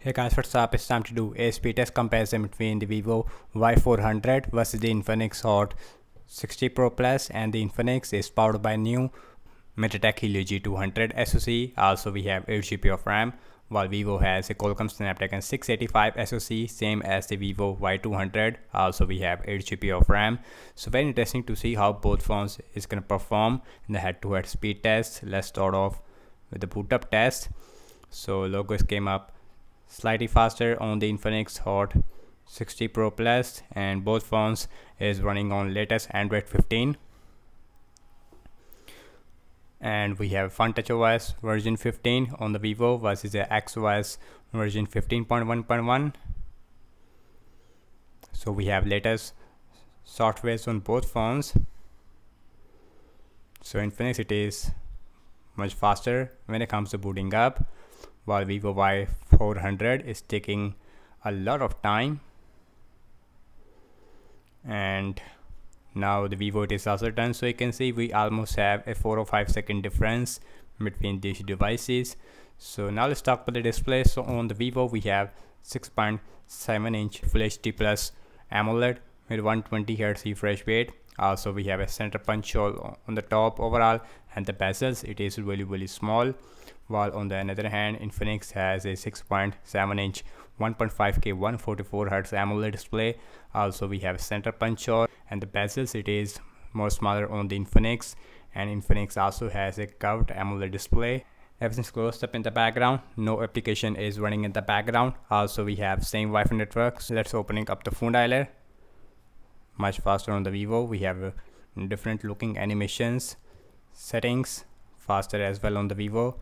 Hey guys, what's up? It's time to do a speed test comparison between the Vivo Y400 versus the Infinix Hot 60 Pro Plus, and the Infinix is powered by new MediaTek Helio G200 SoC. Also we have 8 GB of RAM, while Vivo has a Qualcomm Snapdragon 685 SoC, same as the Vivo Y200. Also we have 8 GB of RAM. So very interesting to see how both phones is going to perform in the head-to-head speed test. Let's start off with the boot up test. So logos came up slightly faster on the Infinix Hot 60 Pro Plus, and both phones is running on latest Android 15, and we have FunTouchOS version 15 on the Vivo versus the XOS version 15.1.1. so we have latest softwares on both phones. So Infinix, it is much faster when it comes to booting up, while Vivo Y400 is taking a lot of time. And now the Vivo, it is also done, so you can see we almost have a 4 or 5 second difference between these devices. So now let's talk about the display. So on the Vivo we have 6.7-inch Full HD Plus AMOLED with 120Hz refresh rate. Also we have a center punch hole on the top overall, and the bezels, it is really small. While on the other hand, Infinix has a 6.7-inch 1.5K 144Hz AMOLED display. Also we have a center punch hole, and the bezels, it is more smaller on the Infinix, and Infinix also has a curved AMOLED display. Everything's closed up in the background, no application is running in the background. Also we have same Wi-Fi network. So let's opening up the phone dialer. Much faster on the Vivo. We have different looking animations, settings, faster as well on the Vivo.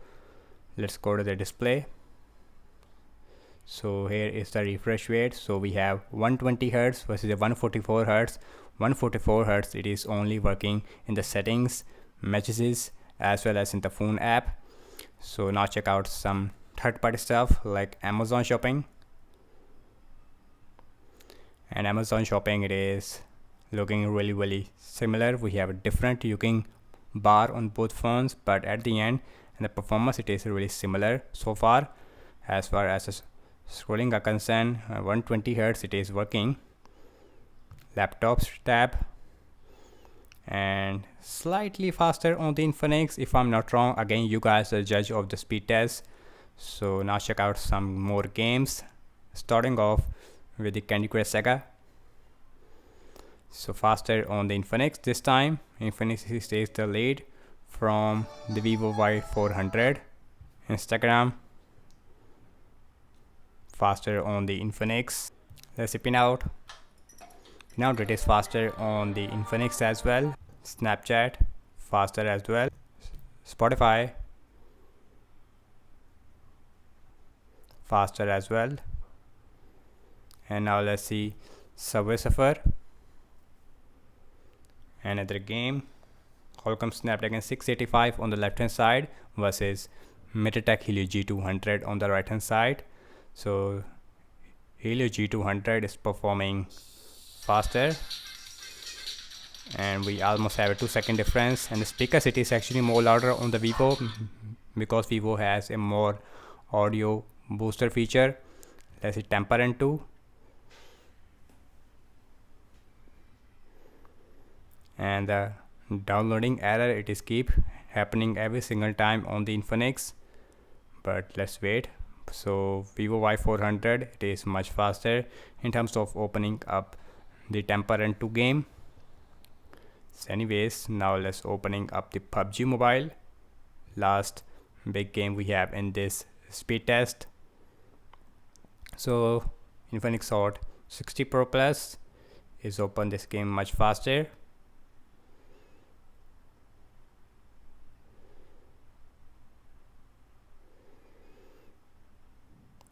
Let's go to the display. So here is the refresh rate. So we have 120 Hz versus the 144 Hz. 144 Hz, it is only working in the settings, messages, as well as in the phone app. So now check out some third-party stuff like Amazon Shopping. And Amazon Shopping, it is looking really similar. We have a different looking bar on both phones, but at the end, and the performance, it is really similar so far. As far as scrolling are concerned, 120 Hz, it is working. Laptops tab, and slightly faster on the Infinix, if I'm not wrong. Again, you guys are judge of the speed test. So now check out some more games, starting off with the Candy Crush Saga. So faster on the Infinix this time. Infinix stays the lead from the Vivo Y400. Instagram, faster on the Infinix. Let's see Pinout. Pinout, it is faster on the Infinix as well. Snapchat, faster as well. Spotify, faster as well. And now let's see Subway Surfer, another game. Qualcomm Snapdragon 685 on the left hand side versus MediaTek Helio G200 on the right hand side. So Helio G200 is performing faster, and we almost have a 2-second difference. And the speakers, it is actually more louder on the Vivo, because Vivo has a more audio booster feature. Let's see Temperament 2. And the downloading error, it is keep happening every single time on the Infinix, but let's wait. So Vivo Y400, it is much faster in terms of opening up the Temperament 2 game. So anyways, now let's opening up the PUBG Mobile, last big game we have in this speed test. So Infinix Hot 60 Pro Plus is open this game much faster.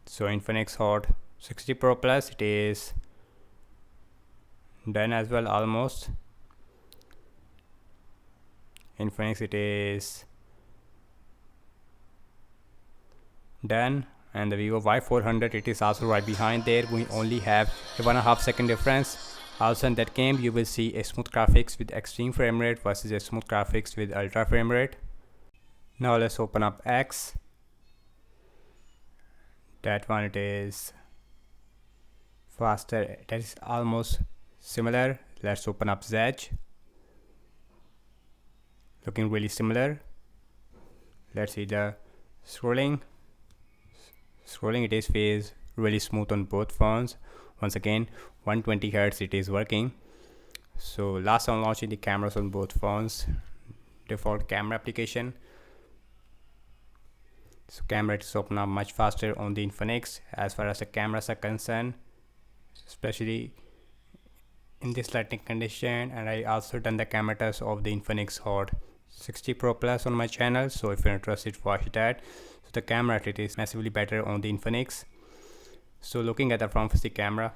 So Infinix Hot 60 Pro Plus, it is done as well almost. Infinix, it is done, and the Vivo Y400, it is also right behind there. We only have a 1.5 second difference. Also in that game, you will see a smooth graphics with extreme frame rate versus a smooth graphics with ultra frame rate. Now let's open up X. that one it is faster, that is almost similar. Let's open up Zedge, looking really similar. Let's see the scrolling, it is phase really smooth on both phones. Once again 120 Hz it is working. So last I'm launching the cameras on both phones. Default camera application. So camera is open up much faster on the Infinix as far as the cameras are concerned, especially in this lighting condition. And I also done the camera test of the Infinix Hot 60 Pro Plus on my channel, so if you're interested, watch that. So the camera it is massively better on the Infinix. So looking at the front facing camera,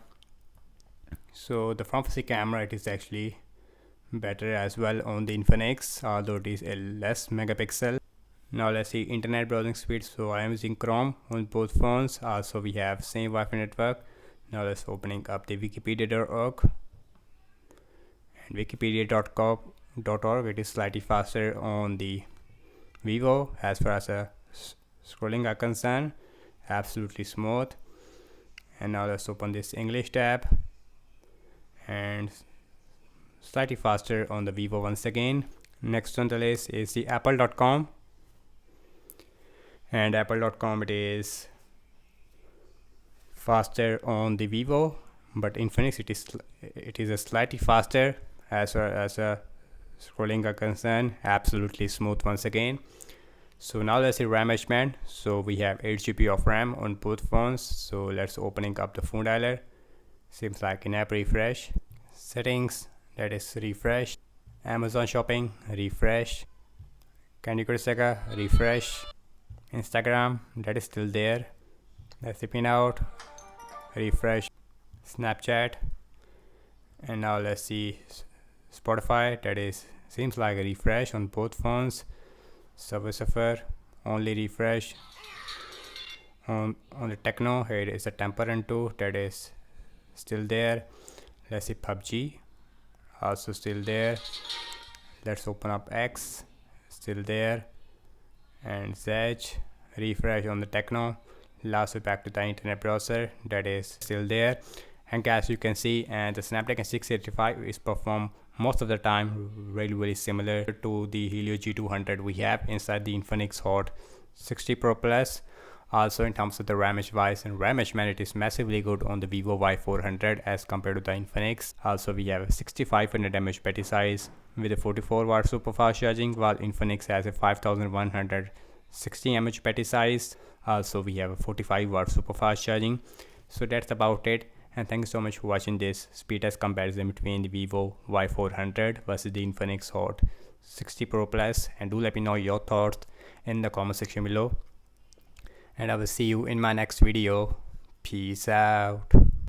so the front facing camera it is actually better as well on the Infinix, although it is a less megapixel. Now let's see internet browsing speed. So I am using Chrome on both phones. Also we have same Wi-Fi network. Now let's opening up the wikipedia.org and wikipedia.org. It is slightly faster on the Vivo as far as scrolling are concerned, absolutely smooth. And now let's open this English tab, and slightly faster on the Vivo once again. Next on the list is the apple.com, and apple.com it is faster on the Vivo, but Infinix it is a slightly faster as far as scrolling are concerned, absolutely smooth once again. So now let's see RAM management. So we have 8 GB of RAM on both phones. So let's opening up the phone dialer. Seems like in-app refresh. Settings, that is refresh. Amazon shopping, refresh. Candy Crush Saga, refresh. Instagram, that is still there. Let's pin out, refresh. Snapchat, and now let's see Spotify, that is seems like a refresh on both phones. Subway Surfer, only refresh. On the Techno, here is a Temper 2, that is still there. Let's see PUBG, also still there. Let's open up X, still there. And Zedge, refresh on the Techno. Lastly back to the internet browser, that is still there. And as you can see, and the Snapdragon 685 is performed most of the time really similar to the Helio G200 we have inside the Infinix Hot 60 Pro Plus. Also in terms of the RAM wise and RAM management, it is massively good on the Vivo Y400 as compared to the Infinix. Also we have a 6500 mAh battery size with a 44 watt super fast charging, while Infinix has a 5160 mAh battery size. Also we have a 45 watt super fast charging. So that's about it, and thank you so much for watching this speed test comparison between the Vivo Y400 versus the Infinix Hot 60 Pro Plus. And do let me know your thoughts in the comment section below, and I will see you in my next video. Peace out.